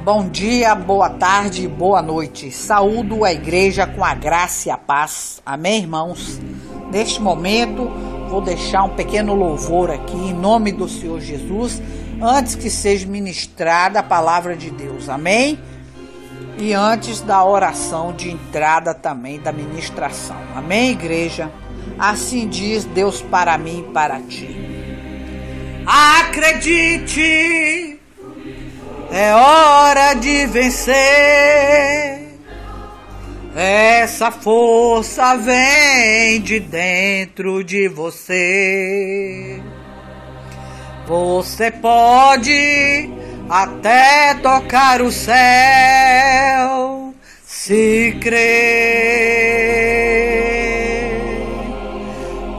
Bom dia, boa tarde, boa noite. Saúdo a igreja com a graça e a paz. Amém, irmãos? Neste momento, vou deixar um pequeno louvor aqui em nome do Senhor Jesus, antes que seja ministrada a palavra de Deus. Amém? E antes da oração de entrada também da ministração. Amém, igreja? Assim diz Deus para mim e para ti. Acredite! É hora de vencer. Essa força vem de dentro de você. Você pode até tocar o céu, se crer.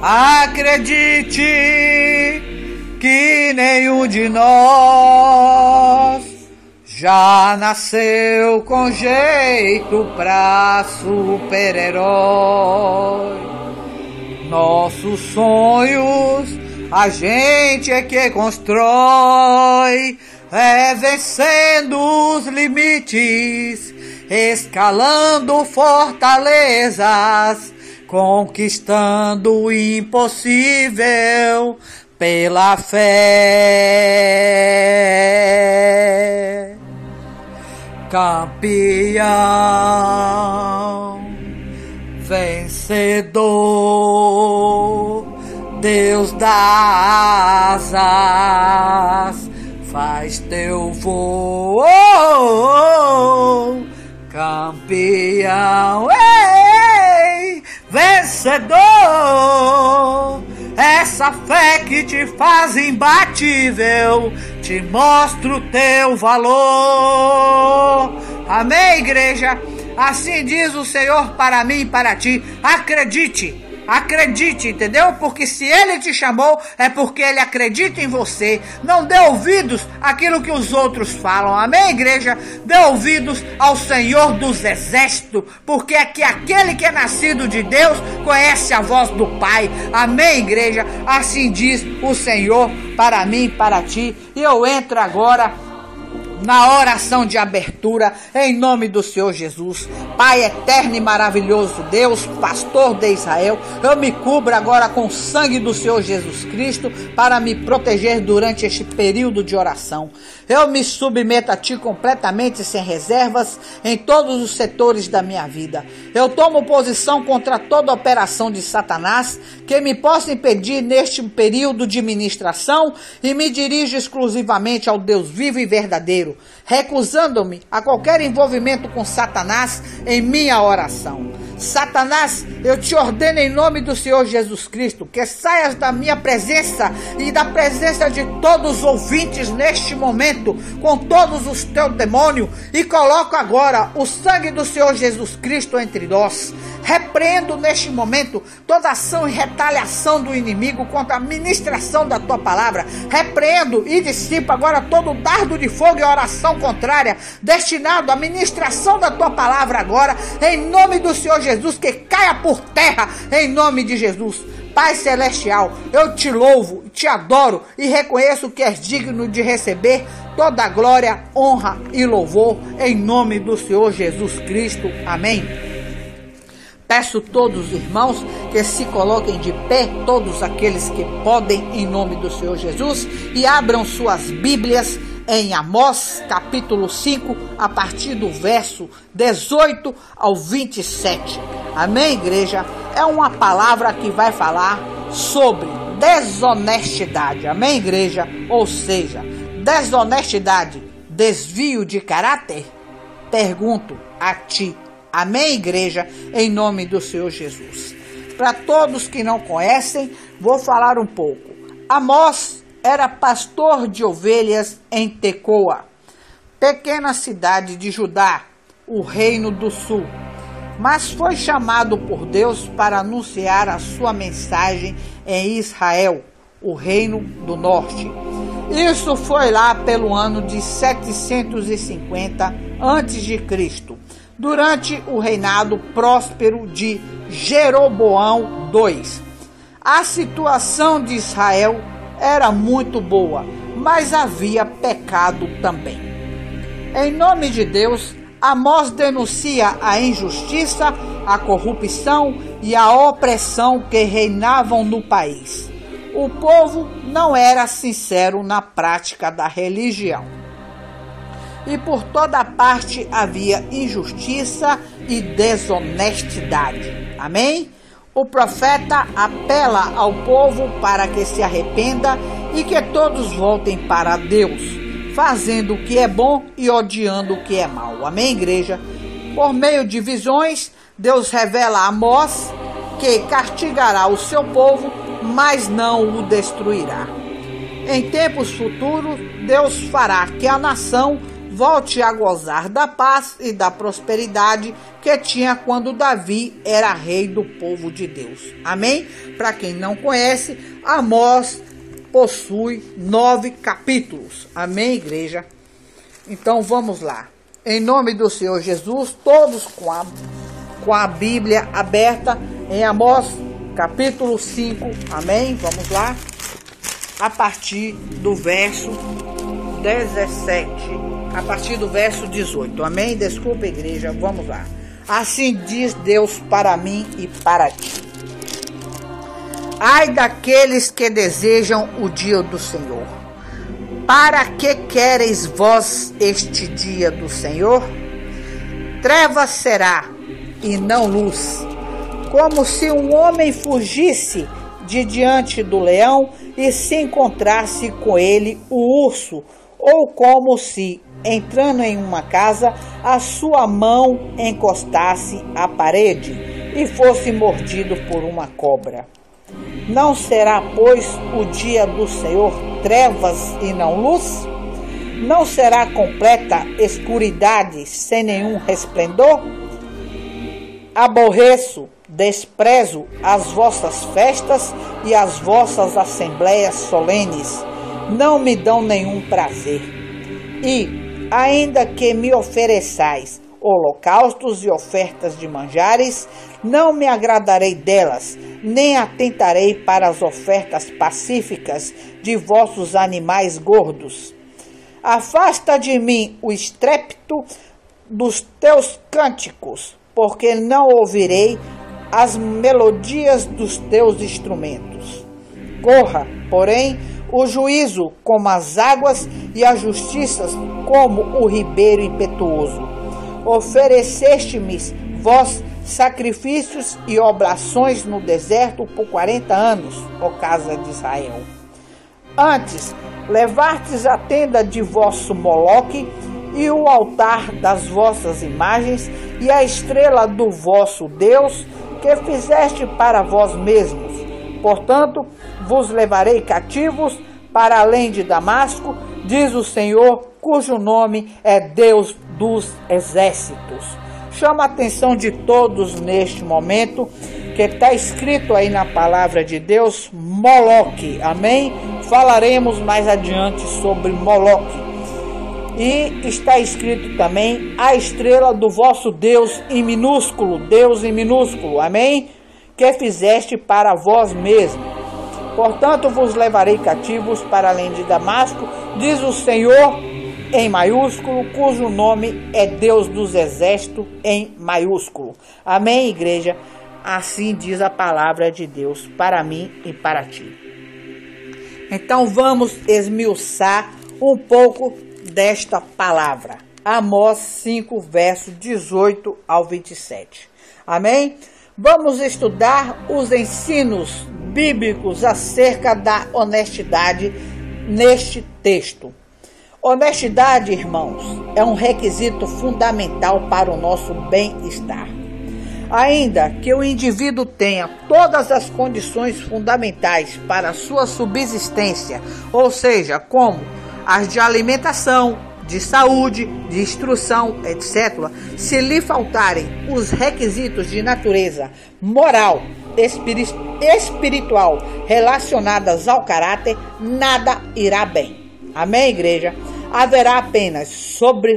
Acredite que nenhum de nós já nasceu com jeito pra super-herói. Nossos sonhos a gente é que constrói, vencendo os limites, escalando fortalezas, conquistando o impossível pela fé. Campeão, vencedor, Deus dá asas, faz teu voo. Campeão, ei, vencedor, essa fé que te faz imbatível, te mostra o teu valor. Amém, igreja? Assim diz o Senhor para mim e para ti. Acredite. Acredite, entendeu? Porque se Ele te chamou, é porque Ele acredita em você. Não dê ouvidos àquilo que os outros falam. Amém, igreja? Dê ouvidos ao Senhor dos Exércitos, porque é que aquele que é nascido de Deus conhece a voz do Pai. Amém, igreja? Assim diz o Senhor para mim e para ti. E eu entro agora na oração de abertura, em nome do Senhor Jesus. Pai eterno e maravilhoso Deus, pastor de Israel, eu me cubro agora com o sangue do Senhor Jesus Cristo para me proteger durante este período de oração. Eu me submeto a Ti completamente, sem reservas, em todos os setores da minha vida. Eu tomo posição contra toda operação de Satanás que me possa impedir neste período de ministração e me dirijo exclusivamente ao Deus vivo e verdadeiro, recusando-me a qualquer envolvimento com Satanás em minha oração. Satanás, eu te ordeno em nome do Senhor Jesus Cristo que saias da minha presença e da presença de todos os ouvintes neste momento, com todos os teus demônios, e coloco agora o sangue do Senhor Jesus Cristo entre nós. Repreendo neste momento toda ação e retaliação do inimigo contra a ministração da tua palavra. Repreendo e dissipo agora todo dardo de fogo e oração contrária destinado à ministração da tua palavra agora, em nome do Senhor Jesus, que caia por terra em nome de Jesus. Pai celestial, eu te louvo, te adoro e reconheço que és digno de receber toda a glória, honra e louvor em nome do Senhor Jesus Cristo. Amém. Peço todos os irmãos que se coloquem de pé, todos aqueles que podem, em nome do Senhor Jesus, e abram suas Bíblias em Amós, capítulo 5, a partir do verso 18 ao 27. Amém, igreja? É uma palavra que vai falar sobre desonestidade. Amém, igreja? Ou seja, desonestidade, desvio de caráter? Pergunto a ti. Amém, igreja? Em nome do Senhor Jesus. Para todos que não conhecem, vou falar um pouco. Amós era pastor de ovelhas em Tecoa, pequena cidade de Judá, o reino do sul, mas foi chamado por Deus para anunciar a sua mensagem em Israel, o reino do norte. Isso foi lá pelo ano de 750 a.C., durante o reinado próspero de Jeroboão II. A situação de Israel era muito boa, mas havia pecado também. Em nome de Deus, Amós denuncia a injustiça, a corrupção e a opressão que reinavam no país. O povo não era sincero na prática da religião. E por toda parte havia injustiça e desonestidade. Amém? O profeta apela ao povo para que se arrependa e que todos voltem para Deus, fazendo o que é bom e odiando o que é mal. Amém, igreja? Por meio de visões, Deus revela a Amós que castigará o seu povo, mas não o destruirá. Em tempos futuros, Deus fará que a nação volte a gozar da paz e da prosperidade que tinha quando Davi era rei do povo de Deus. Amém? Para quem não conhece, Amós possui 9 capítulos. Amém, igreja? Então vamos lá. Em nome do Senhor Jesus, todos com a Bíblia aberta em Amós capítulo 5. Amém? Vamos lá. A partir do verso 17. A partir do verso 18. Amém? Desculpa, igreja. Vamos lá. Assim diz Deus para mim e para ti. Ai daqueles que desejam o dia do Senhor. Para que quereis vós este dia do Senhor? Trevas será e não luz, como se um homem fugisse de diante do leão e se encontrasse com ele o urso, ou como se, entrando em uma casa, a sua mão encostasse à parede e fosse mordido por uma cobra. Não será, pois, o dia do Senhor trevas e não luz? Não será completa escuridade sem nenhum resplendor? Aborreço, desprezo as vossas festas e as vossas assembleias solenes. Não me dão nenhum prazer. E, ainda que me ofereçais holocaustos e ofertas de manjares, não me agradarei delas, nem atentarei para as ofertas pacíficas de vossos animais gordos. Afasta de mim o estrépito dos teus cânticos, porque não ouvirei as melodias dos teus instrumentos. Corra, porém, o juízo como as águas e a justiça como o ribeiro impetuoso. Ofereceste-me vós sacrifícios e oblações no deserto por 40 anos, ó casa de Israel. Antes, levastes a tenda de vosso Moloque e o altar das vossas imagens e a estrela do vosso Deus que fizeste para vós mesmos. Portanto, vos levarei cativos para além de Damasco, diz o Senhor, cujo nome é Deus dos exércitos. Chama a atenção de todos neste momento, que está escrito aí na palavra de Deus, Moloque, amém? Falaremos mais adiante sobre Moloque. E está escrito também, a estrela do vosso Deus em minúsculo, amém? Que fizeste para vós mesmos. Portanto, vos levarei cativos para além de Damasco, diz o Senhor, em maiúsculo, cujo nome é Deus dos exércitos, em maiúsculo. Amém, igreja? Assim diz a palavra de Deus para mim e para ti. Então vamos esmiuçar um pouco desta palavra. Amós 5, verso 18 ao 27. Amém? Vamos estudar os ensinos bíblicos acerca da honestidade neste texto. Honestidade, irmãos, é um requisito fundamental para o nosso bem-estar. Ainda que o indivíduo tenha todas as condições fundamentais para a sua subsistência, ou seja, como as de alimentação, de saúde, de instrução, etc., se lhe faltarem os requisitos de natureza moral, espiritual relacionadas ao caráter, nada irá bem. Amém, igreja? Haverá apenas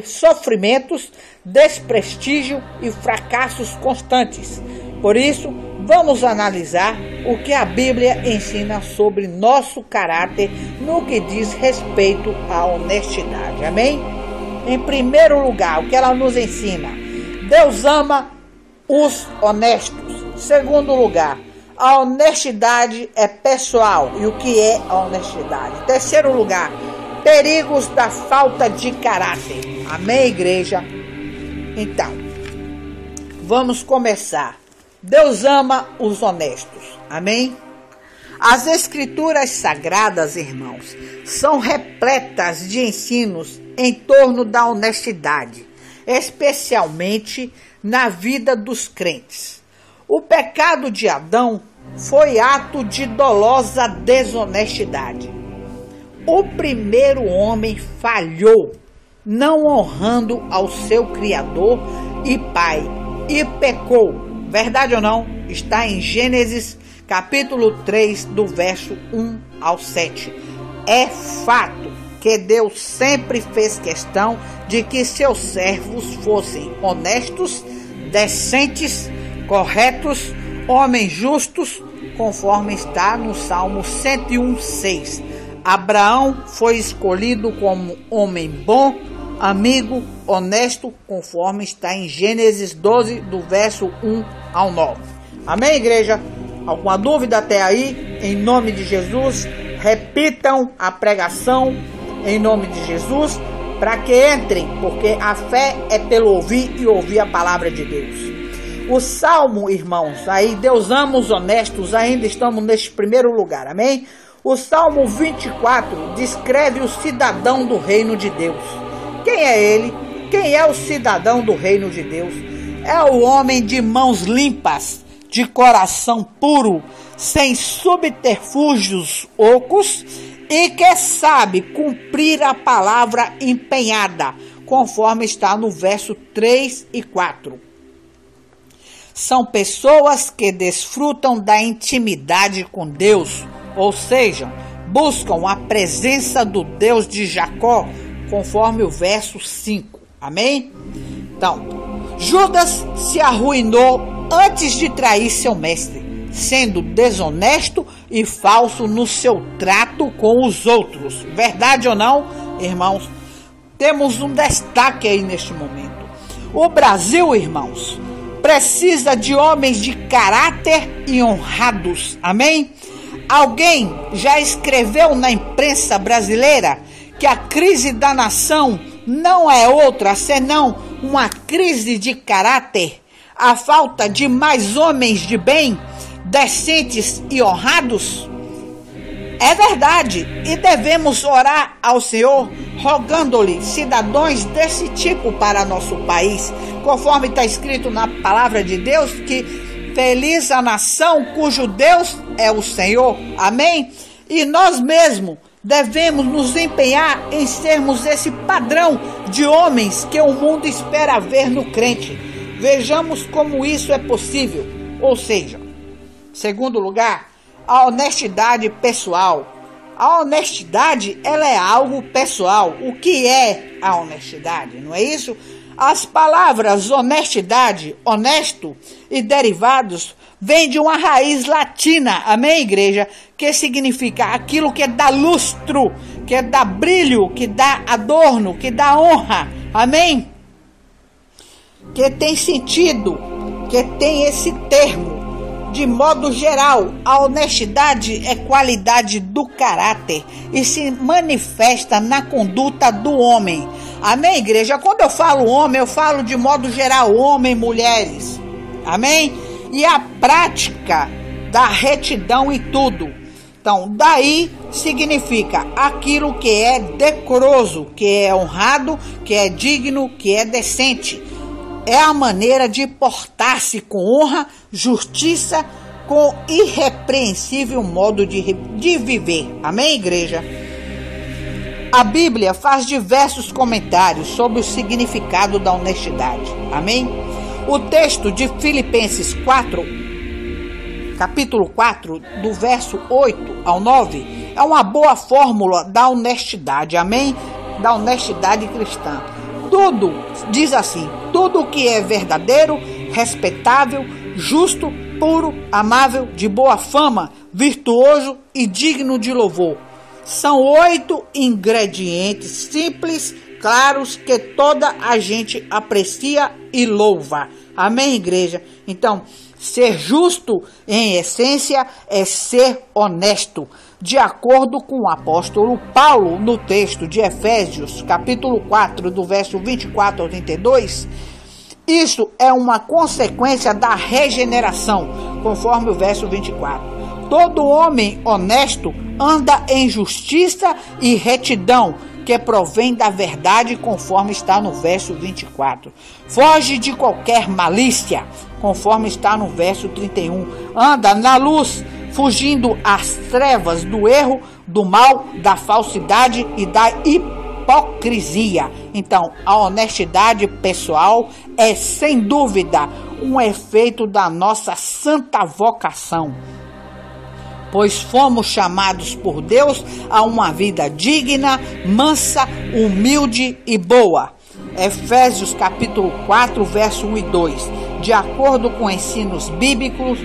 sofrimentos, desprestígio e fracassos constantes. Por isso, vamos analisar o que a Bíblia ensina sobre nosso caráter no que diz respeito à honestidade. Amém? Em primeiro lugar, o que ela nos ensina? Deus ama os honestos. Segundo lugar, a honestidade é pessoal. E o que é a honestidade? Terceiro lugar, perigos da falta de caráter. Amém, igreja? Então, vamos começar. Deus ama os honestos. Amém? As escrituras sagradas, irmãos, são repletas de ensinos em torno da honestidade, especialmente na vida dos crentes. O pecado de Adão foi ato de dolosa desonestidade. O primeiro homem falhou, não honrando ao seu Criador e Pai, e pecou. Verdade ou não? Está em Gênesis capítulo 3, do verso 1 ao 7. É fato que Deus sempre fez questão de que seus servos fossem honestos, decentes, corretos, homens justos, conforme está no Salmo 101:6. Abraão foi escolhido como homem bom, amigo, honesto, conforme está em Gênesis 12, do verso 1 ao 9. Amém, igreja? Alguma dúvida até aí? Em nome de Jesus, repitam a pregação em nome de Jesus, para que entrem, porque a fé é pelo ouvir e ouvir a palavra de Deus. O Salmo, irmãos, aí Deus ama os honestos, ainda estamos neste primeiro lugar, amém? O Salmo 24 descreve o cidadão do reino de Deus. Quem é ele? Quem é o cidadão do reino de Deus? É o homem de mãos limpas, de coração puro, sem subterfúgios ocos, e que sabe cumprir a palavra empenhada, conforme está no verso 3 e 4. São pessoas que desfrutam da intimidade com Deus, ou seja, buscam a presença do Deus de Jacó, conforme o verso 5. Amém? Então, Judas se arruinou antes de trair seu mestre, sendo desonesto e falso no seu trato com os outros. Verdade ou não, irmãos? Temos um destaque aí neste momento. O Brasil, irmãos, precisa de homens de caráter e honrados. Amém? Alguém já escreveu na imprensa brasileira que a crise da nação não é outra senão uma crise de caráter, a falta de mais homens de bem, decentes e honrados? É verdade, e devemos orar ao Senhor, rogando-lhe cidadãos desse tipo para nosso país, conforme está escrito na palavra de Deus, que feliz a nação cujo Deus é o Senhor. Amém? E nós mesmos devemos nos empenhar em sermos esse padrão de homens que o mundo espera ver no crente. Vejamos como isso é possível. Ou seja, segundo lugar, a honestidade pessoal. A honestidade, ela é algo pessoal. O que é a honestidade? Não é isso? As palavras honestidade, honesto e derivados vêm de uma raiz latina, amém, igreja? Que significa aquilo que dá lustro, que dá brilho, que dá adorno, que dá honra, amém? Que tem sentido, que tem esse termo. De modo geral, a honestidade é qualidade do caráter e se manifesta na conduta do homem. Amém, igreja? Quando eu falo homem, eu falo de modo geral, homem, mulheres. Amém? E a prática da retidão em tudo. Então, daí significa aquilo que é decoroso, que é honrado, que é digno, que é decente. É a maneira de portar-se com honra, justiça, com irrepreensível modo de viver. Amém, igreja? A Bíblia faz diversos comentários sobre o significado da honestidade. Amém? O texto de Filipenses 4, capítulo 4, do verso 8 ao 9, é uma boa fórmula da honestidade. Amém? Da honestidade cristã. Tudo, diz assim, tudo que é verdadeiro, respeitável, justo, puro, amável, de boa fama, virtuoso e digno de louvor. São 8 ingredientes simples, claros que toda a gente aprecia e louva. Amém, igreja? Então, ser justo em essência é ser honesto. De acordo com o apóstolo Paulo, no texto de Efésios, capítulo 4, do verso 24 ao 32, isso é uma consequência da regeneração, conforme o verso 24. Todo homem honesto anda em justiça e retidão, que provém da verdade, conforme está no verso 24. Foge de qualquer malícia, conforme está no verso 31. Anda na luz, fugindo às trevas do erro, do mal, da falsidade e da hipocrisia. Então, a honestidade pessoal é, sem dúvida, um efeito da nossa santa vocação, pois fomos chamados por Deus a uma vida digna, mansa, humilde e boa. Efésios capítulo 4, verso 1 e 2. De acordo com ensinos bíblicos,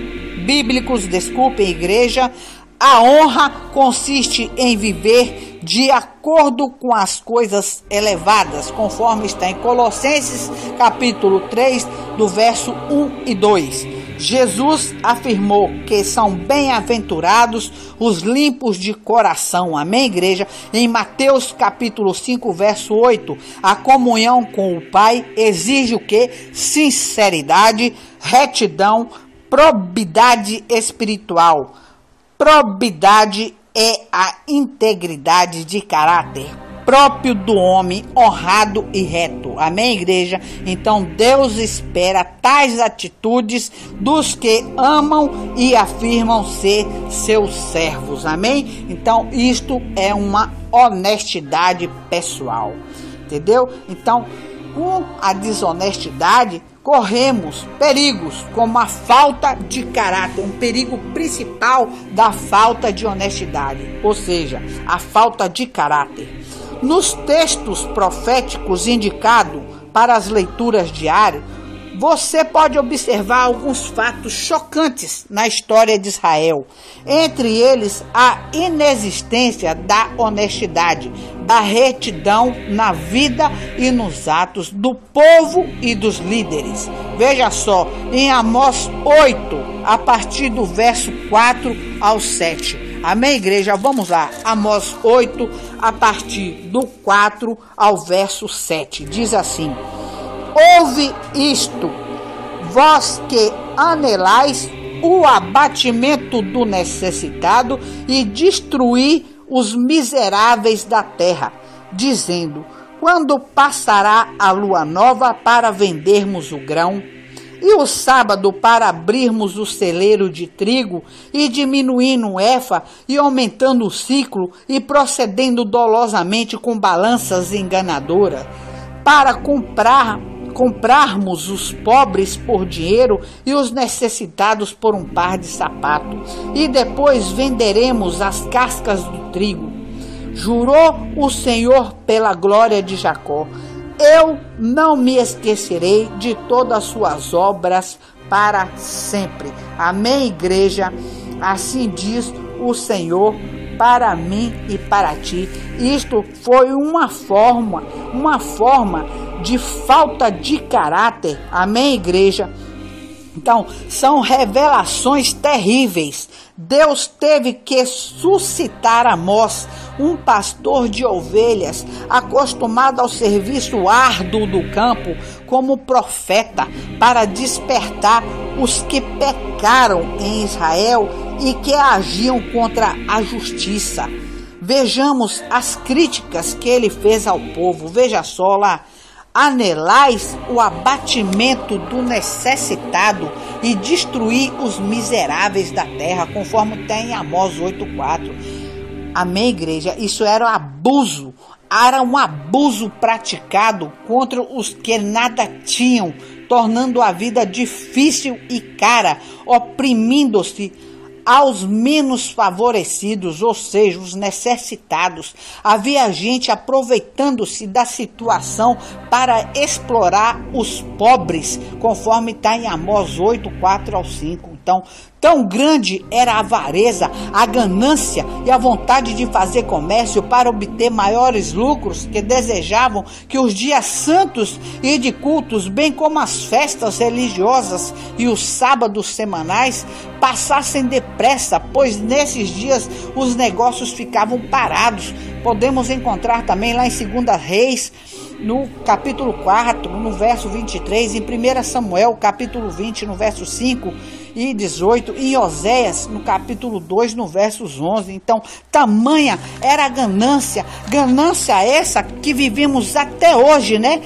igreja, a honra consiste em viver de acordo com as coisas elevadas, conforme está em Colossenses capítulo 3, do verso 1 e 2. Jesus afirmou que são bem-aventurados os limpos de coração. Amém, igreja? Em Mateus capítulo 5, verso 8, a comunhão com o Pai exige o quê? Sinceridade, retidão, probidade espiritual. Probidade é a integridade de caráter próprio do homem honrado e reto. Amém, igreja? Então Deus espera tais atitudes dos que amam e afirmam ser seus servos. Amém? Então isto é uma honestidade pessoal. Entendeu? Então, com a desonestidade, corremos perigos como a falta de caráter, um perigo principal da falta de honestidade, ou seja, a falta de caráter. Nos textos proféticos indicados para as leituras diárias, você pode observar alguns fatos chocantes na história de Israel. Entre eles, a inexistência da honestidade, da retidão na vida e nos atos do povo e dos líderes. Veja só, em Amós 8, a partir do verso 4 ao 7. Amém, igreja? Vamos lá. Amós 8, a partir do 4 ao verso 7. Diz assim: ouve isto, vós que anelais o abatimento do necessitado e destruir os miseráveis da terra, dizendo: quando passará a lua nova para vendermos o grão, e o sábado para abrirmos o celeiro de trigo, e diminuindo o efa, e aumentando o ciclo, e procedendo dolosamente com balanças enganadoras, para comprarmos os pobres por dinheiro e os necessitados por um par de sapatos, e depois venderemos as cascas do trigo. Jurou o Senhor pela glória de Jacó: eu não me esquecerei de todas as suas obras para sempre. Amém, igreja? Assim diz o Senhor para mim e para ti. Isto foi uma forma de falta de caráter. Amém, igreja? Então, são revelações terríveis. Deus teve que suscitar Amós, um pastor de ovelhas, acostumado ao serviço árduo do campo, como profeta, para despertar os que pecaram em Israel e que agiam contra a justiça. Vejamos as críticas que ele fez ao povo. Veja só lá: anelais o abatimento do necessitado e destruir os miseráveis da terra, conforme tem em Amós 8,4. Amém, igreja? Isso era um abuso praticado contra os que nada tinham, tornando a vida difícil e cara, oprimindo-se aos menos favorecidos, ou seja, os necessitados. Havia gente aproveitando-se da situação para explorar os pobres, conforme está em Amós 8, 4 ao 5. Então, tão grande era a avareza, a ganância e a vontade de fazer comércio para obter maiores lucros, que desejavam que os dias santos e de cultos, bem como as festas religiosas e os sábados semanais, passassem depressa, pois nesses dias os negócios ficavam parados. Podemos encontrar também lá em 2 Reis, no capítulo 4, no verso 23, em 1 Samuel, capítulo 20, no verso 5 e 18, e em Oséias, no capítulo 2, no versos 11. Então, tamanha era a ganância essa que vivemos até hoje, né?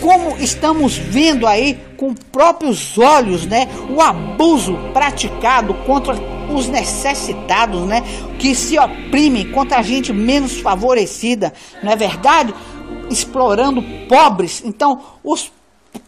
Como estamos vendo aí com próprios olhos, né? O abuso praticado contra os necessitados, né? Que se oprimem contra a gente menos favorecida, não é verdade? Explorando pobres. Então, os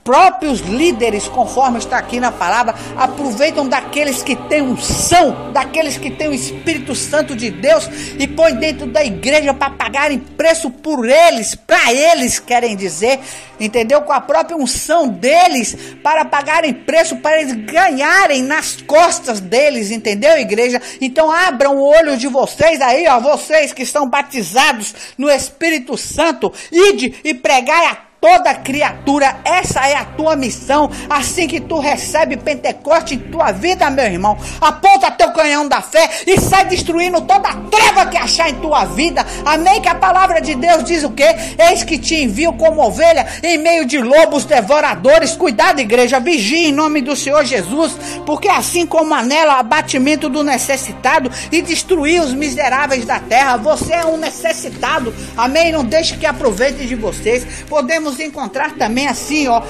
próprios líderes, conforme está aqui na palavra, aproveitam daqueles que têm unção, daqueles que têm o Espírito Santo de Deus e põem dentro da igreja para pagarem preço por eles, para eles, querem dizer, entendeu? Com a própria unção deles, para pagarem preço, para eles ganharem nas costas deles, entendeu, igreja? Então abram o olho de vocês aí, ó, vocês que estão batizados no Espírito Santo, ide e pregai a toda criatura, essa é a tua missão. Assim que tu recebe Pentecoste em tua vida, meu irmão, aponta teu canhão da fé e sai destruindo toda a treva que achar em tua vida. Amém? Que a palavra de Deus diz o quê? Eis que te envio como ovelha em meio de lobos devoradores. Cuidado, igreja, vigie em nome do Senhor Jesus, porque assim como anela o abatimento do necessitado e destruir os miseráveis da terra, você é um necessitado. Amém? Não deixe que aproveitem de vocês. Podemos encontrar também assim, ó,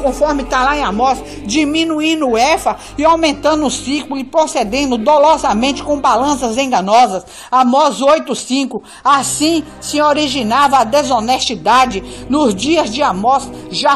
conforme está lá em Amós, diminuindo o efa e aumentando o ciclo e procedendo dolosamente com balanças enganosas. Amós 8:5. Assim se originava a desonestidade. Nos dias de Amós já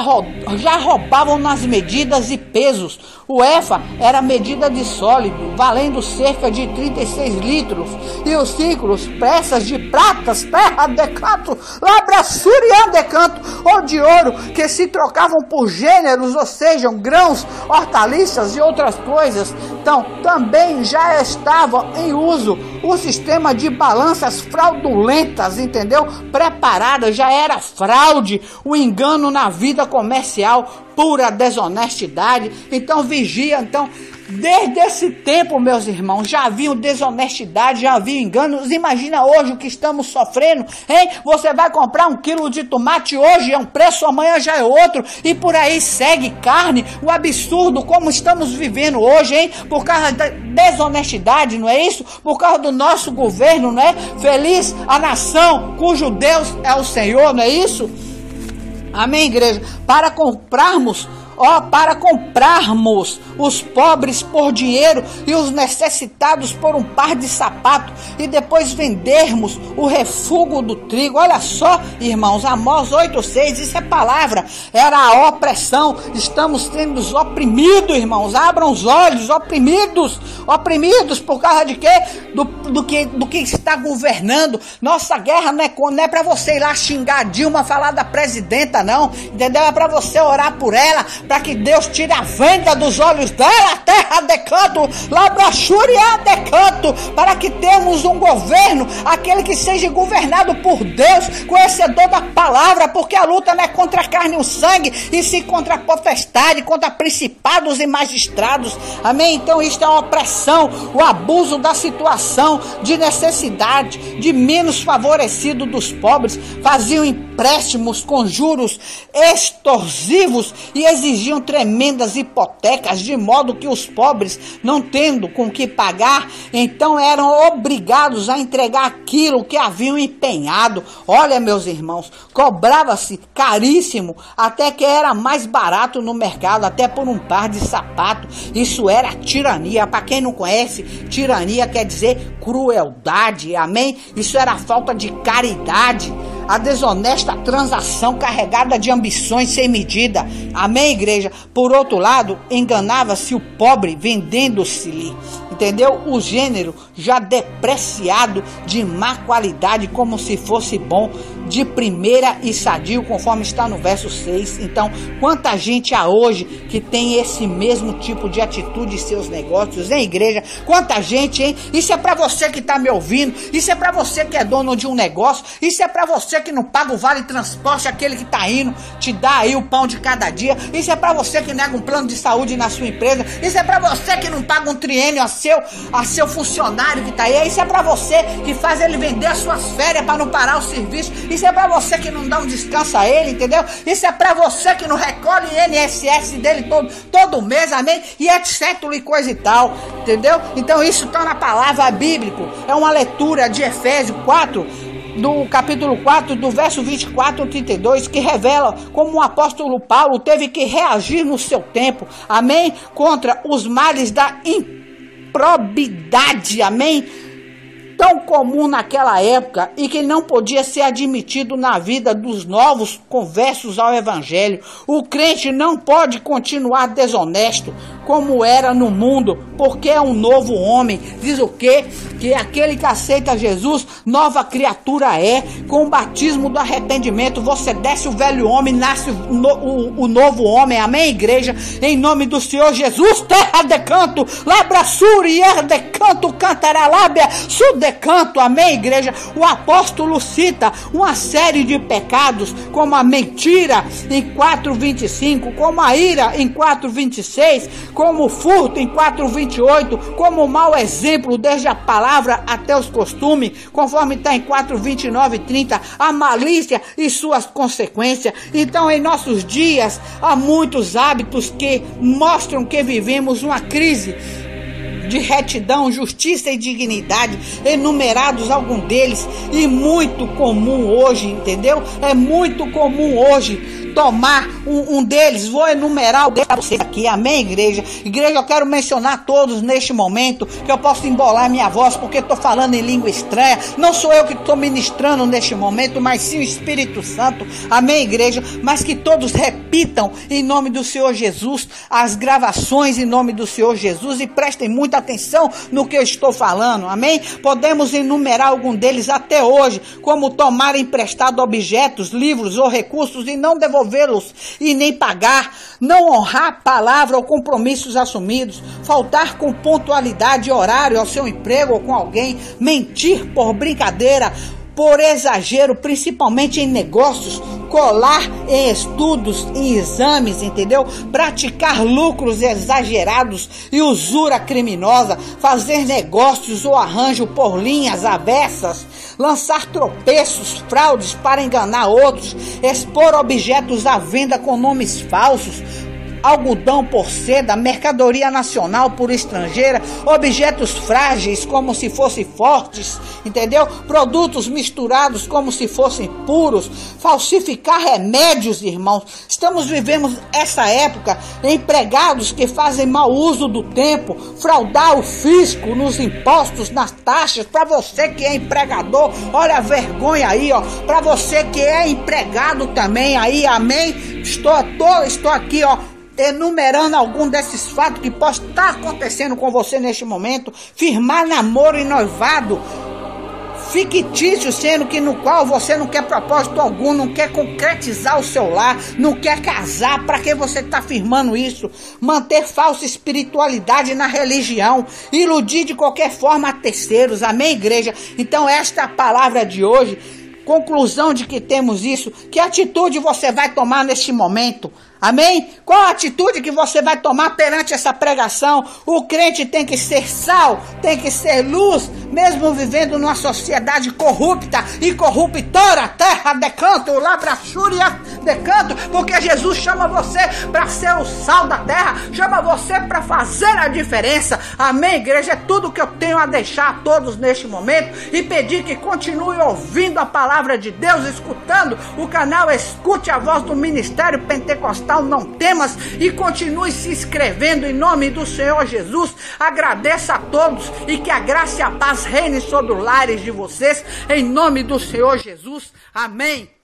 roubavam nas medidas e pesos. O efa era medida de sólido, valendo cerca de 36 litros, e os ciclos, peças de pratas, terra, decanto, labraçura e decanto, ou de ouro, que se trocavam por gêneros, ou sejam, grãos, hortaliças e outras coisas. Então, também já estava em uso o sistema de balanças fraudulentas, entendeu? Preparadas, já era fraude, o engano na vida comercial, pura desonestidade. Então vigia, então, desde esse tempo, meus irmãos, já havia desonestidade, já havia enganos. Imagina hoje o que estamos sofrendo, hein? Você vai comprar 1 quilo de tomate, hoje é um preço, amanhã já é outro, e por aí segue. Carne, o absurdo como estamos vivendo hoje, hein? Por causa da desonestidade, não é isso? Por causa do nosso governo, não é? Feliz a nação cujo Deus é o Senhor, não é isso? Amém, igreja? Para comprarmos os pobres por dinheiro e os necessitados por um par de sapato, e depois vendermos o refúgio do trigo. Olha só, irmãos, Amós 8:6, isso é palavra, era a opressão. Estamos sendo oprimidos, irmãos, abram os olhos, oprimidos por causa de quê? Do que está governando. Nossa guerra não é para você ir lá xingar a Dilma, falar da presidenta, não, entendeu? É para você orar por ela, para que Deus tire a venda dos olhos dela, terra decanto, labraxúria e decanto, para que temos um governo, aquele que seja governado por Deus, conhecedor da palavra, porque a luta não é contra a carne e o sangue, e sim contra a potestade, contra principados e magistrados. Amém? Então isto é uma opressão, o abuso da situação de necessidade, de menos favorecido dos pobres. Faziam empréstimos com juros extorsivos e exigiam tremendas hipotecas, de modo que os pobres, não tendo com que pagar, então eram obrigados a entregar aquilo que haviam empenhado. Olha, meus irmãos, cobrava-se caríssimo, até que era mais barato no mercado, até por um par de sapato. Isso era tirania. Para quem não conhece, tirania quer dizer crueldade, amém? Isso era falta de caridade, a desonesta transação carregada de ambições sem medida. Amém, igreja? Por outro lado, enganava-se o pobre vendendo-se-lhe, entendeu? O gênero já depreciado de má qualidade como se fosse bom, de primeira e sadio, conforme está no verso 6. Então, quanta gente há hoje que tem esse mesmo tipo de atitude em seus negócios, em igreja? Quanta gente, hein? Isso é para você que está me ouvindo, isso é para você que é dono de um negócio, isso é para você que não paga o vale transporte, aquele que está indo te dá aí o pão de cada dia, isso é para você que nega um plano de saúde na sua empresa, isso é para você que não paga um triênio a seu funcionário que está aí, isso é para você que faz ele vender as suas férias para não parar o serviço, isso é para você que não dá um descanso a ele, entendeu? Isso é para você que não recolhe INSS dele todo mês, amém? E etc e coisa e tal, entendeu? Então isso está na palavra bíblica, é uma leitura de Efésios 4, do capítulo 4, do verso 24 ao 32, que revela como o apóstolo Paulo teve que reagir no seu tempo, amém? Contra os males da improbidade, amém? Tão comum naquela época e que não podia ser admitido na vida dos novos conversos ao evangelho. O crente não pode continuar desonesto como era no mundo, porque é um novo homem. Diz o quê? Que aquele que aceita Jesus, nova criatura é. Com o batismo do arrependimento, você desce o velho homem, nasce o novo homem. Amém, igreja? Em nome do Senhor Jesus, terra de canto, labra suri, de canto, cantará lábia, sude canto, amém, igreja? O apóstolo cita uma série de pecados, como a mentira em 4:25, como a ira em 4:26, como o furto em 4:28, como o mau exemplo, desde a palavra até os costumes, conforme está em 4:29 e 30, a malícia e suas consequências. Então, em nossos dias, há muitos hábitos que mostram que vivemos uma crise de retidão, justiça e dignidade, enumerados alguns deles, e muito comum hoje, entendeu? É muito comum hoje tomar um deles. Vou enumerar alguns para vocês aqui, amém, igreja? Igreja, eu quero mencionar todos neste momento, que eu posso embolar minha voz, porque estou falando em língua estranha. Não sou eu que estou ministrando neste momento, mas sim o Espírito Santo, amém, igreja? Mas que todos repitam em nome do Senhor Jesus as gravações em nome do Senhor Jesus, e prestem muita atenção no que eu estou falando, amém? Podemos enumerar algum deles até hoje, como tomar emprestado objetos, livros ou recursos e não devolvê-los e nem pagar, não honrar palavra ou compromissos assumidos, faltar com pontualidade e horário ao seu emprego ou com alguém, mentir por brincadeira, por exagero, principalmente em negócios, colar em estudos, em exames, entendeu? Praticar lucros exagerados e usura criminosa, fazer negócios ou arranjo por linhas avessas, lançar tropeços, fraudes para enganar outros, expor objetos à venda com nomes falsos, algodão por seda, mercadoria nacional por estrangeira, objetos frágeis como se fossem fortes, entendeu? Produtos misturados como se fossem puros, falsificar remédios, irmãos. Estamos vivendo essa época, empregados que fazem mau uso do tempo, fraudar o fisco nos impostos, nas taxas. Para você que é empregador, olha a vergonha aí, ó. Para você que é empregado também aí, amém? Estou aqui, ó, enumerando algum desses fatos que pode estar acontecendo com você neste momento. Firmar namoro e noivado fictício, sendo que no qual você não quer propósito algum, não quer concretizar o seu lar, não quer casar. Para que você está firmando isso? Manter falsa espiritualidade na religião, iludir de qualquer forma a terceiros, amém, igreja? Então esta é a palavra de hoje. Conclusão de que temos isso. Que atitude você vai tomar neste momento? Amém? Qual a atitude que você vai tomar perante essa pregação? O crente tem que ser sal, tem que ser luz, mesmo vivendo numa sociedade corrupta e corruptora, terra de canto, labrachúria de canto, porque Jesus chama você para ser o sal da terra, chama você para fazer a diferença. Amém, igreja? É tudo que eu tenho a deixar a todos neste momento, e pedir que continue ouvindo a palavra de Deus, escutando o canal Escute a Voz do Ministério Pentecostal Não Temas, e continue se inscrevendo em nome do Senhor Jesus. Agradeço a todos e que a graça e a paz reine sobre os lares de vocês, em nome do Senhor Jesus. Amém.